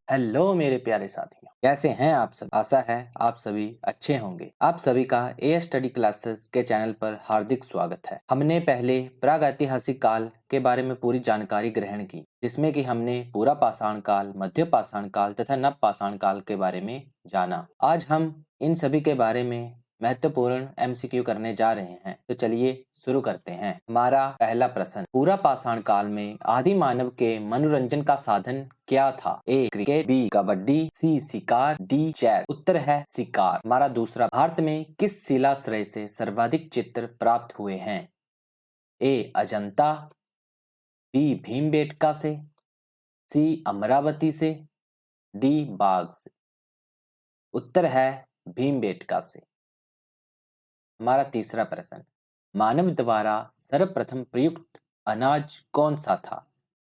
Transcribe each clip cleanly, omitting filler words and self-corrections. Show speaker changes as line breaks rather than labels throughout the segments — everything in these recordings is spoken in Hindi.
हेलो मेरे प्यारे साथियों, कैसे हैं आप सब। आशा है आप सभी अच्छे होंगे। आप सभी का ए स्टडी क्लासेस के चैनल पर हार्दिक स्वागत है। हमने पहले प्रागैतिहासिक काल के बारे में पूरी जानकारी ग्रहण की, जिसमें कि हमने पूरा पाषाण काल, मध्य पाषाण काल तथा नव पाषाण काल के बारे में जाना। आज हम इन सभी के बारे में महत्वपूर्ण एमसीक्यू करने जा रहे हैं, तो चलिए शुरू करते हैं। हमारा पहला प्रश्न, पूरा पाषाण काल में आदि मानव के मनोरंजन का साधन क्या था? ए क्रिकेट, बी कबड्डी, सी शिकार, डी चेस। उत्तर है शिकार। हमारा दूसरा, भारत में किस शिलाश्रय से सर्वाधिक चित्र प्राप्त हुए हैं? ए अजंता, बी भीमबेटका से, सी अमरावती से, डी बाग से। उत्तर है भीमबेटका से। हमारा तीसरा प्रश्न, मानव द्वारा सर्वप्रथम प्रयुक्त अनाज कौन सा था?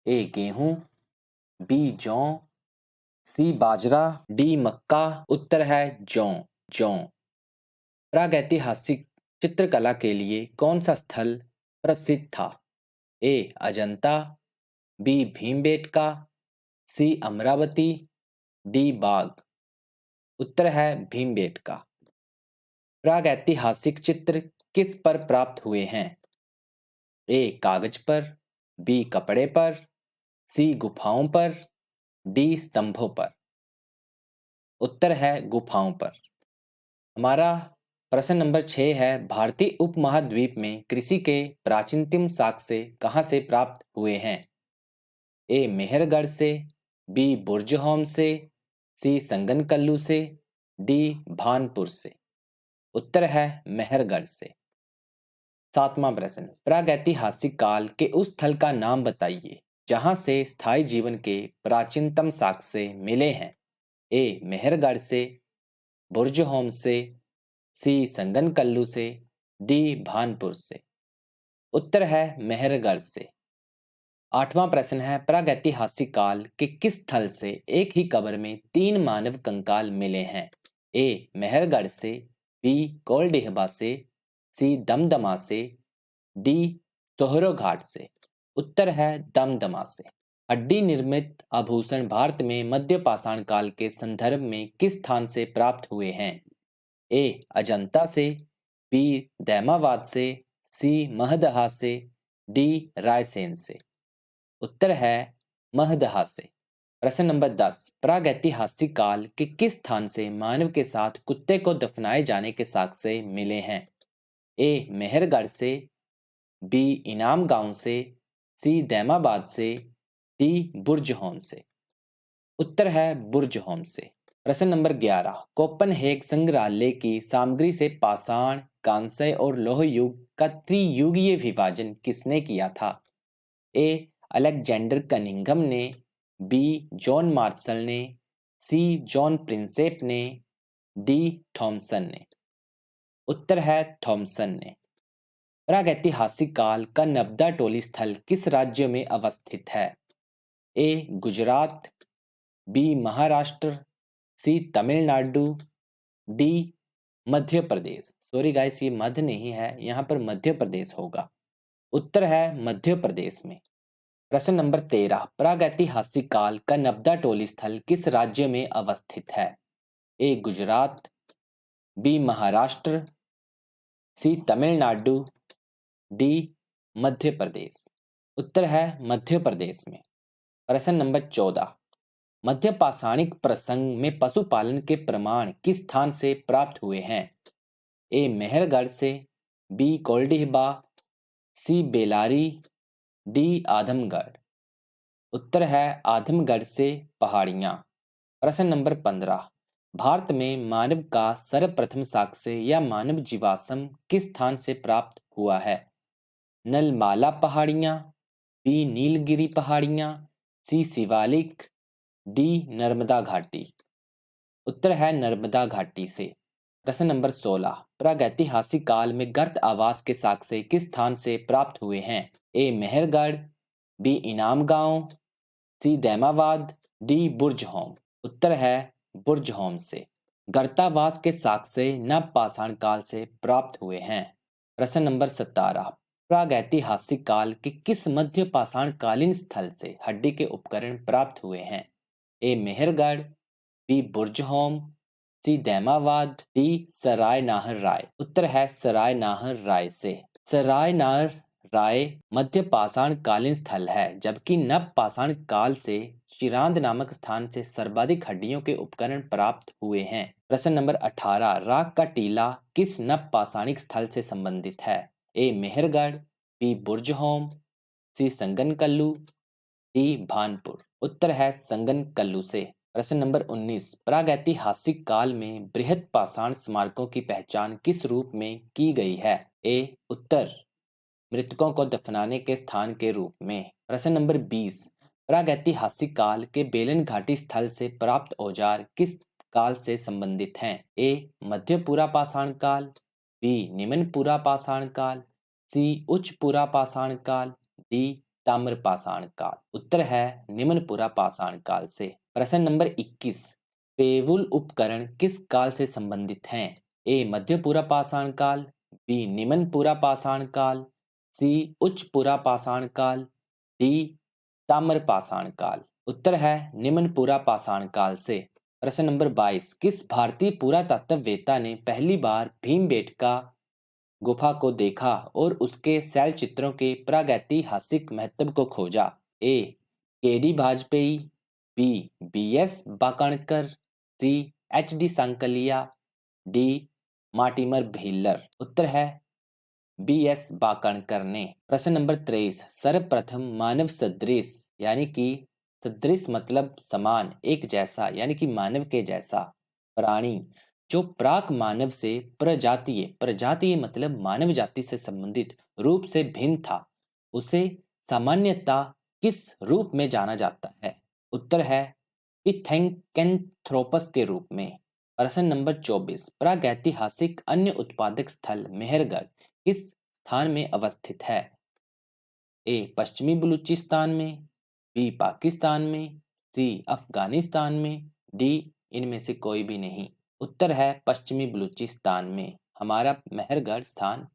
ए गेहूं, बी जौ, सी बाजरा, डी मक्का। उत्तर है जौ। प्रागैतिहासिक चित्रकला के लिए कौन सा स्थल प्रसिद्ध था? ए अजंता, बी भीमबेटका, सी अमरावती, डी बाग। उत्तर है भीमबेटका। प्रागैतिहासिक चित्र किस पर प्राप्त हुए हैं? ए कागज पर, बी कपड़े पर, सी गुफाओं पर, डी स्तंभों पर। उत्तर है गुफाओं पर। हमारा प्रश्न नंबर 6 है, भारतीय उपमहाद्वीप में कृषि के प्राचीनतम साक्ष्य कहाँ से प्राप्त हुए हैं? ए मेहरगढ़ से, बी बुर्जहोम से, सी संगनकल्लू से, डी भानपुर से। उत्तर है मेहरगढ़ से। सातवां प्रश्न, प्रागैतिहासिक काल के उस स्थल का नाम बताइए जहां से स्थायी जीवन के प्राचीनतम साक्ष्य मिले हैं। ए मेहरगढ़ से, बुर्जहोम से, सी संगनकल्लू से, डी भानपुर से। उत्तर है मेहरगढ़ से। आठवां प्रश्न है, प्रागैतिहासिक काल के किस स्थल से एक ही कब्र में 3 मानव कंकाल मिले हैं? ए मेहरगढ़ से, बी कोलडेहबा से, सी दमदमा से, डी सोहरो घाट से। उत्तर है दमदमा से। हड्डी निर्मित आभूषण भारत में मध्य पाषाण काल के संदर्भ में किस स्थान से प्राप्त हुए हैं? ए अजंता से, बी दैमावाद से, सी महदहा से, डी रायसेन से। उत्तर है महदहा से। प्रश्न नंबर 10, प्रागैतिहासिक काल के किस स्थान से मानव के साथ कुत्ते को दफनाए जाने के साक्ष्य मिले हैं? ए मेहरगढ़ से, बी इनाम गांव से, सी दैमाबाद से, डी बुर्जहोम से। उत्तर है बुर्जहोम से। प्रश्न नंबर 11, कोपनहेग संग्रहालय की सामग्री से पाषाण, कांस्य और लौह युग का त्रियुगीय विभाजन किसने किया था? ए अलेक्जेंडर कनिंघम ने, बी जॉन मार्शल ने, सी जॉन प्रिंसेप ने, डी थॉमसन ने। उत्तर है थॉमसन ने। प्रागैतिहासिक काल का नब्दा टोली स्थल किस राज्य में अवस्थित है? ए गुजरात, बी महाराष्ट्र, सी Tamil Nadu, D Madhya Pradesh. Sorry guys, ये मध्य नहीं है, यहाँ पर मध्य प्रदेश होगा। उत्तर है मध्य प्रदेश में। प्रश्न नंबर 13, प्रागैतिहासिक काल का नब्दा टोली स्थल किस राज्य में अवस्थित है? ए गुजरात, बी महाराष्ट्र, सी तमिलनाडु, डी मध्य प्रदेश। उत्तर है मध्य प्रदेश में। प्रश्न नंबर 14, मध्य पाषाणिक प्रसंग में पशुपालन के प्रमाण किस स्थान से प्राप्त हुए हैं? ए मेहरगढ़ से, बी कोल्डिहबा, सी बेलारी, डी आदमगढ़। उत्तर है आदमगढ़ से पहाड़ियां। प्रश्न नंबर 15, भारत में मानव का सर्वप्रथम साक्ष्य या मानव जीवाश्म किस स्थान से प्राप्त हुआ है? नलमाला पहाड़ियां, बी नीलगिरी पहाड़ियां, सी शिवालिक, डी नर्मदा घाटी। उत्तर है नर्मदा घाटी से। प्रश्न नंबर 16, प्रागैतिहासिक काल में गर्त आवास के साक्ष्य किस स्थान से प्राप्त हुए हैं? ए मेहरगढ़, बी इनाम गांव, सी दैमाबाद, डी बुर्जहोम। उत्तर है बुर्जहोम से। गर्तावास के साक्ष्य नव पाषाण काल से प्राप्त हुए हैं। प्रश्न नंबर 17, प्रागैतिहासिक काल के किस मध्य पाषाण कालीन स्थल से हड्डी के उपकरण प्राप्त हुए हैं? ए मेहरगढ़, बी बुर्जहोम, सी दैमाबाद, डी सराय नाहर राय। उत्तर है सराय नाहर राय से। सराय नाहर राय मध्य पाषाण कालीन स्थल है, जबकि नव पाषाण काल से चिरांद नामक स्थान से सर्वाधिक हड्डियों के उपकरण प्राप्त हुए हैं। प्रश्न नंबर 18, राग का टीला किस नव पाषाणिक स्थल से संबंधित है? ए मेहरगढ़, बी बुर्जहोम, सी संगनकल्लू, डी भानपुर। उत्तर है संगनकल्लू से। प्रश्न नंबर 19, प्रागैतिहासिक काल में बृहद पाषाण स्मारकों की पहचान किस रूप में की गई है? ए उत्तर, मृतकों को दफनाने के स्थान के रूप में। प्रश्न नंबर 20, प्रागैतिहासिक काल के बेलन घाटी स्थल से प्राप्त औजार किस काल से संबंधित हैं? ए मध्य पुरा पाषाण काल, बी निम्न पुरा पाषाण काल, सी उच्च पुरा पाषाण काल, डी ताम्र पाषाण काल। उत्तर है निम्न पुरा पाषाण काल से। प्रश्न नंबर 21, पेवुल उपकरण किस काल से संबंधित हैं? ए मध्य पुरा पाषाण काल, बी निम्न पुरा पाषाण काल, सी उच्च पुरा पाषाण काल, डी ताम्र पाषाण काल। उत्तर है निम्न पुरा पाषाण काल से। प्रश्न नंबर 22, किस भारतीय पुरातत्ववेत्ता ने पहली बार भीमबेटका गुफा को देखा और उसके शैल चित्रों के प्रागैतिहासिक महत्व को खोजा? ए केडी वाजपेयी, बी बीएस बाकणकर, सी HD Sankalia, D Mortimer wheeler. उत्तर है बीएस बाकणकर ने। प्रश्न नंबर 23, सर्वप्रथम मानव सदृश यानी कि सदृश मतलब समान, एक जैसा यानी कि मानव के जैसा प्राणी जो प्राक मानव से प्रजातीय, प्रजातीय मतलब मानव जाति से संबंधित रूप से भिन्न था, उसे सामान्यतः किस रूप में जाना जाता है? उत्तर है पिथेंकेंथ्रोपस के रूप में। प्रश्न नंबर 24, प्रागैतिहासिक अन्य उत्पादक स्थल मेहरगढ़ किस स्थान में अवस्थित है? ए पश्चिमी बलूचिस्तान में, बी पाकिस्तान में, सी अफगानिस्तान में, डी इनमें से कोई भी नहीं। उत्तर है पश्चिमी बलूचिस्तान में हमारा मेहरगढ़ स्थान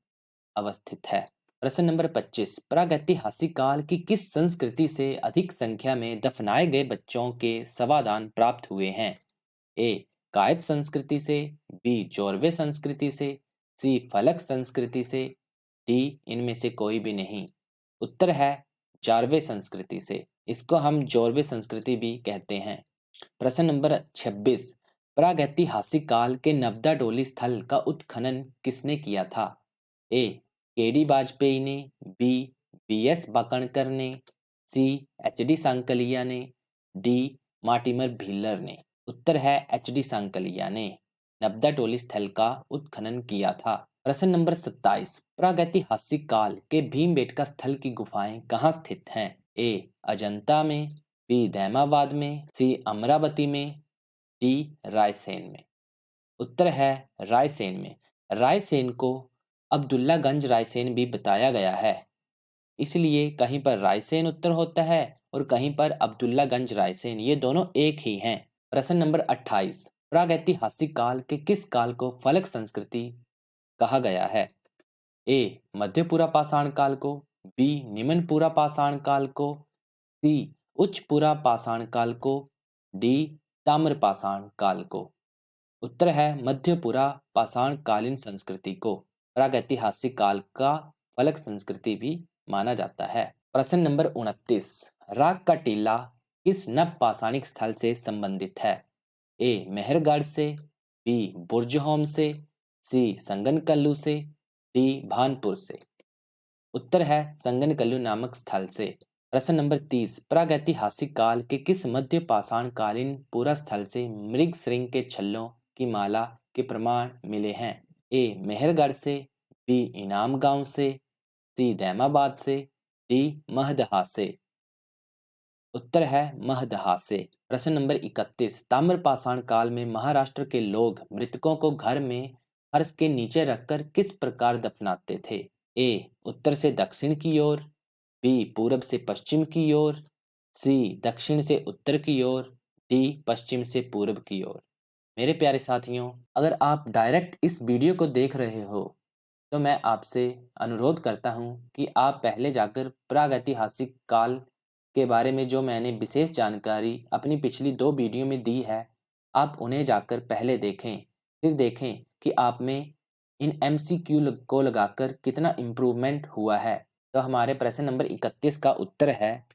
अवस्थित है। प्रश्न नंबर 25, प्रागैतिहासिक काल की किस संस्कृति से अधिक संख्या में दफनाए गए बच्चों के शवादान प्राप्त हुए हैं? ए कायद संस्कृति से, बी जोरवे संस्कृति से, सी फलक संस्कृति से, डी इनमें से कोई भी नहीं। उत्तर है जारवे संस्कृति से। इसको हम जोरवे संस्कृति भी कहते हैं। प्रश्न नंबर 26, प्रागैतिहासिक काल के नवदा डोली स्थल का उत्खनन किसने किया था? ए केडी वाजपेयी ने, बी बीएस बाकणकर ने, सी एचडी सांकलिया ने, डी मार्टिमर भीलर ने। उत्तर है एचडी सांकलिया ने नवदा टोली स्थल का उत्खनन किया था। प्रश्न नंबर 27, प्रागैतिहासिक काल के भीमबेटका स्थल की गुफाएं कहाँ स्थित हैं? ए अजंता में, बी दैमाबाद में, सी अमरावती में, डी रायसेन में। उत्तर है रायसेन में। रायसेन को अब्दुल्लागंज रायसेन भी बताया गया है, इसलिए कहीं पर रायसेन उत्तर होता है और कहीं पर अब्दुल्लागंज रायसेन, ये दोनों एक ही हैं। प्रश्न नंबर 28, प्रागैतिहासिक काल के किस काल को फलक संस्कृति कहा गया है? ए मध्यपुरा पाषाण काल को, बी निम्नपुरा पाषाण काल को, सी उच्चपुरा पाषाण काल को, डी ताम्र पाषाण काल को। उत्तर है मध्यपुरा पाषाण कालीन संस्कृति को प्रागैतिहासिक काल का फलक संस्कृति भी माना जाता है। प्रश्न नंबर 29, राग का टीला किस नव पाषाणिक स्थल से संबंधित है? ए मेहरगढ़ से, बी बुर्जहोम से, सी संगनकल्लू से, डी भानपुर से। उत्तर है संगनकल्लू नामक स्थल से। प्रश्न नंबर 30, प्रागैतिहासिक काल के किस मध्य पाषाण कालीन पूरा स्थल से मृग श्रृंग के छल्लों की माला के प्रमाण मिले हैं? ए मेहरगढ़ से, बी इनाम गांव से, सी दैमाबाद से, डी महदहा से। उत्तर है महदहा से। प्रश्न नंबर 31, ताम्रपाषाण काल में महाराष्ट्र के लोग मृतकों को घर में फर्श के नीचे रखकर किस प्रकार दफनाते थे? ए उत्तर से दक्षिण की ओर, बी पूरब से पश्चिम की ओर, सी दक्षिण से उत्तर की ओर, डी पश्चिम से पूर्व की ओर। मेरे प्यारे साथियों, अगर आप डायरेक्ट इस वीडियो को देख रहे हो तो मैं आपसे अनुरोध करता हूँ कि आप पहले जाकर प्रागैतिहासिक काल के बारे में जो मैंने विशेष जानकारी अपनी पिछली 2 वीडियो में दी है, आप उन्हें जाकर पहले देखें। फिर देखें कि आप में इन एमसीक्यू को लगाकर कितना इम्प्रूवमेंट हुआ है। तो हमारे प्रश्न नंबर 31 का उत्तर है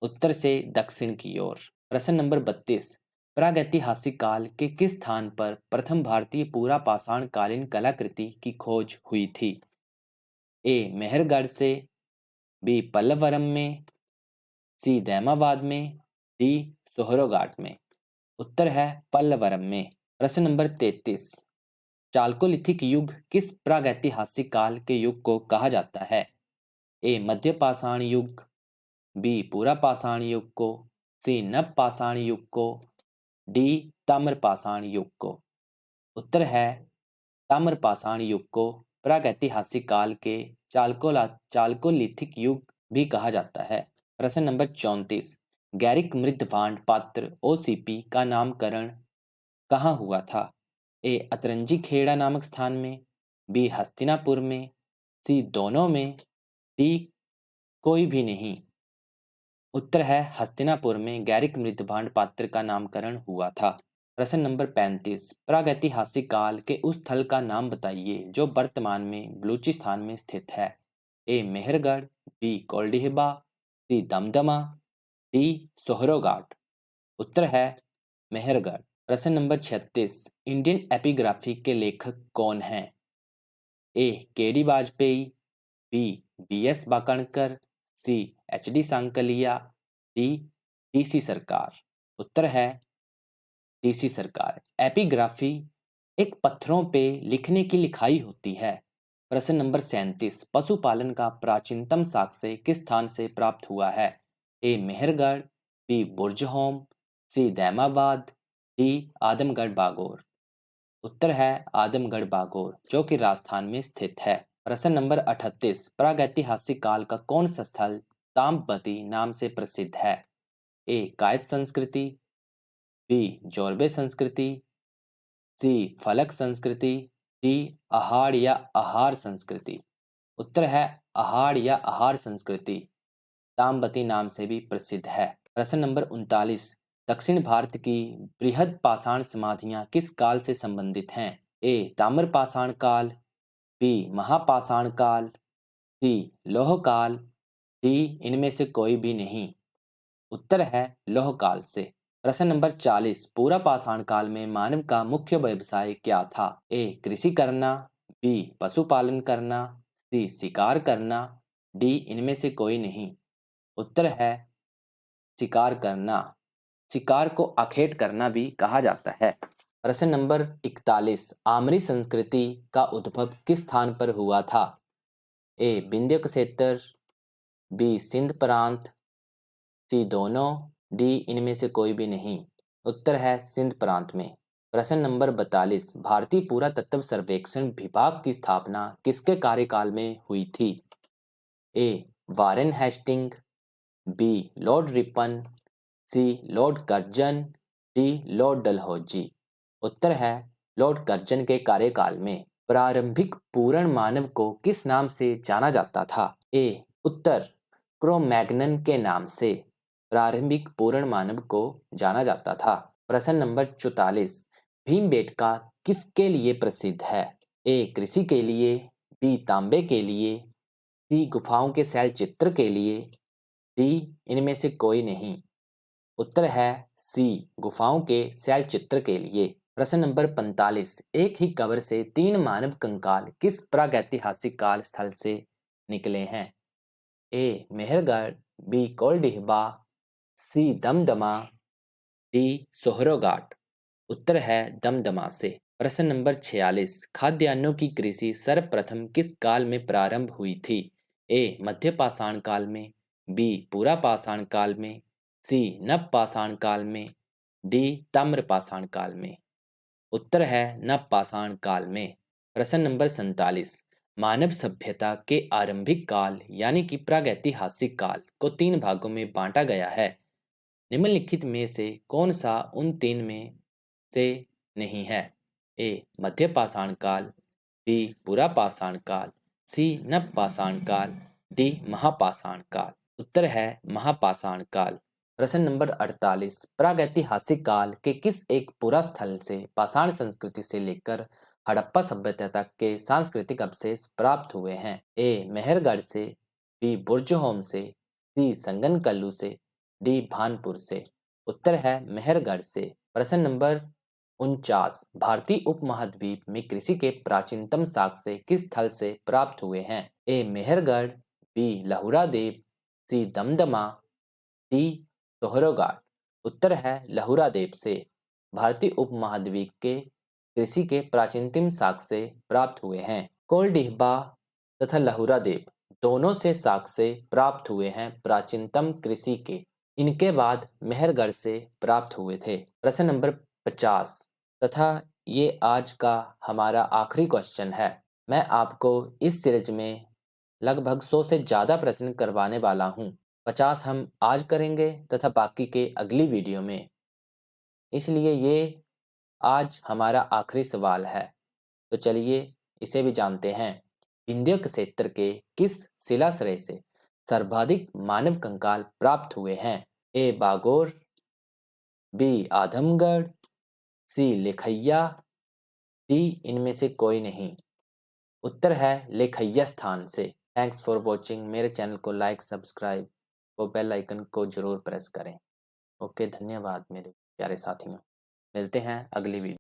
उत्तर से दक्षिण की ओर। प्रश्न नंबर 32, प्रागैतिहासिक काल के किस स्थान पर प्रथम भारतीय पूरा पाषाण कालीन कलाकृति की खोज हुई थी? ए मेहरगढ़ से, बी पल्लवरम में, सी दैमाबाद में, डी सोहरोघाट में। उत्तर है पल्लवरम में। प्रश्न नंबर 33, चालकोलिथिक युग किस प्रागैतिहासिक काल के युग को कहा जाता है? ए मध्य पाषाण युग, बी पूरा पाषाण युग को, सी नव पाषाण युग को, डी ताम्र पाषाण युग को। उत्तर है ताम्र पाषाण युग को प्रागैतिहासिक काल के चालकोलिथिक युग भी कहा जाता है। प्रश्न नंबर 34, गैरिक मृद्धभांड पात्र ओसीपी का नामकरण कहाँ हुआ था? ए अतरंजी खेड़ा नामक स्थान में, बी हस्तिनापुर में, सी दोनों में, डी कोई भी नहीं। उत्तर है हस्तिनापुर में गैरिक मृद्धभांड पात्र का नामकरण हुआ था। प्रश्न नंबर 35, प्रागैतिहासिक काल के उस स्थल का नाम बताइए जो वर्तमान में बलूचिस्तान में स्थित है। ए मेहरगढ़, बी कोल्डिहिबा, सी दमदमा, डी सोहरोघाट। उत्तर है मेहरगढ़। प्रश्न नंबर 36, इंडियन एपिग्राफी के लेखक कौन हैं? A K D Vajpayee, B B S Bakankar, C H D Sankalia, D D C Sarkar. उत्तर है डी सी सरकार। एपिग्राफी एक पत्थरों पे लिखने की लिखाई होती है। प्रश्न नंबर 37, पशुपालन का प्राचीनतम साक्ष्य किस स्थान से प्राप्त हुआ है? ए मेहरगढ़, बी बुर्जहोम, सी दैमाबाद, डी आदमगढ़ बागोर। उत्तर है आदमगढ़ बागोर जो कि राजस्थान में स्थित है। प्रश्न नंबर 38, प्रागैतिहासिक काल का कौन सा स्थल ताम्रपति नाम से प्रसिद्ध है? ए कायस्थ संस्कृति, बी जोरबे संस्कृति, सी फलक संस्कृति, डी आहार या आहार संस्कृति। उत्तर है आहार या आहार संस्कृति ताम्रपति नाम से भी प्रसिद्ध है। प्रश्न नंबर 39, दक्षिण भारत की बृहद पाषाण समाधियां किस काल से संबंधित हैं? ए ताम्र पाषाण काल, बी महापाषाण काल, सी लौह काल, डी इनमें से कोई भी नहीं। उत्तर है लौह काल से। प्रश्न नंबर 40, पूरा पाषाण काल में मानव का मुख्य व्यवसाय क्या था? ए कृषि करना, बी पशुपालन करना, सी शिकार करना, डी इनमें से कोई नहीं। उत्तर है शिकार करना। शिकार को अखेट करना भी कहा जाता है। प्रश्न नंबर 41, आमरी संस्कृति का उद्भव किस स्थान पर हुआ था? ए विंध्य क्षेत्र, बी सिंध प्रांत, सी दोनों, डी इनमें से कोई भी नहीं। उत्तर है सिंध प्रांत में। प्रश्न नंबर 42, भारतीय पुरातत्व सर्वेक्षण विभाग की स्थापना किसके कार्यकाल में हुई थी? A Warren Hastings, B Lord Ripon, C Lord Curzon, D Lord Dalhousie. उत्तर है लॉर्ड कर्जन के कार्यकाल में। प्रारंभिक पूर्ण मानव को किस नाम से जाना जाता था? ए उत्तर क्रोमैग्नन के नाम से प्रारंभिक पूर्ण मानव को जाना जाता था। प्रश्न नंबर 44, भीमबेटका किसके लिए प्रसिद्ध है? ए कृषि के लिए, बी तांबे के लिए, सी गुफाओं के शैल चित्र के लिए, डी इनमें से कोई नहीं। उत्तर है सी गुफाओं के शैल चित्र के लिए। प्रश्न नंबर 45, एक ही कब्र से 3 मानव कंकाल किस प्रागैतिहासिक काल स्थल से निकले हैं? ए मेहरगढ़, बी कोल्डिहिबा, सी दमदमा, डी सोहरोघाट। उत्तर है दमदमा से। प्रश्न नंबर 46, खाद्यान्नों की कृषि सर्वप्रथम किस काल में प्रारंभ हुई थी? ए मध्य पाषाण काल में, बी पूरा पाषाण काल में, सी नव पाषाण काल में, डी ताम्र पाषाण काल में। उत्तर है नव पाषाण काल में। प्रश्न नंबर 47, मानव सभ्यता के आरंभिक काल यानी कि प्रागैतिहासिक काल को 3 भागों में बांटा गया है। निम्नलिखित में से कौन सा उन 3 में से नहीं है? ए मध्य पाषाण काल, बी पुरा पाषाण काल, सी नव पाषाण काल, डी महापाषाण काल। उत्तर है महापाषाण काल। प्रश्न नंबर 48, प्रागैतिहासिक काल के किस एक पुरा स्थल से पाषाण संस्कृति से लेकर हड़प्पा सभ्यता तक के सांस्कृतिक अवशेष प्राप्त हुए हैं? ए मेहरगढ़ से, बी बुर्जहोम से, सी संगनकल्लू से, डी भानपुर से। उत्तर है मेहरगढ़ से। प्रश्न नंबर 49, भारतीय उपमहाद्वीप में कृषि के प्राचीनतम साक्ष्य किस स्थल से प्राप्त हुए हैं? ए मेहरगढ़, बी लहुरा देव, सी दमदमा, डी सोहराघाट। उत्तर है लहुरा देव से। भारतीय उपमहाद्वीप के कृषि के प्राचीनतम साक्ष्य प्राप्त हुए हैं। कोलडिहबा तथा लहुरा देव दोनों से साक्ष्य प्राप्त हुए हैं प्राचीनतम कृषि के। इनके बाद मेहरगढ़ से प्राप्त हुए थे। प्रश्न नंबर 50 तथा ये आज का हमारा आखिरी क्वेश्चन है। मैं आपको इस सीरीज में लगभग 100 से ज़्यादा प्रश्न करवाने वाला हूँ। 50 हम आज करेंगे तथा बाकी के अगली वीडियो में। इसलिए ये आज हमारा आखिरी सवाल है। तो चलिए इसे भी जानते हैं। विंध्य क्षेत्र के किस शिलाश्रय से सर्वाधिक मानव कंकाल प्राप्त हुए हैं? ए बागोर, बी आदमगढ़, सी लेखैया, डी इनमें से कोई नहीं। उत्तर है लेखैया स्थान से। Thanks for watching. मेरे चैनल को लाइक, सब्सक्राइब और बेल आइकन को जरूर प्रेस करें। ओके, धन्यवाद मेरे प्यारे साथियों। मिलते हैं अगली वीडियो।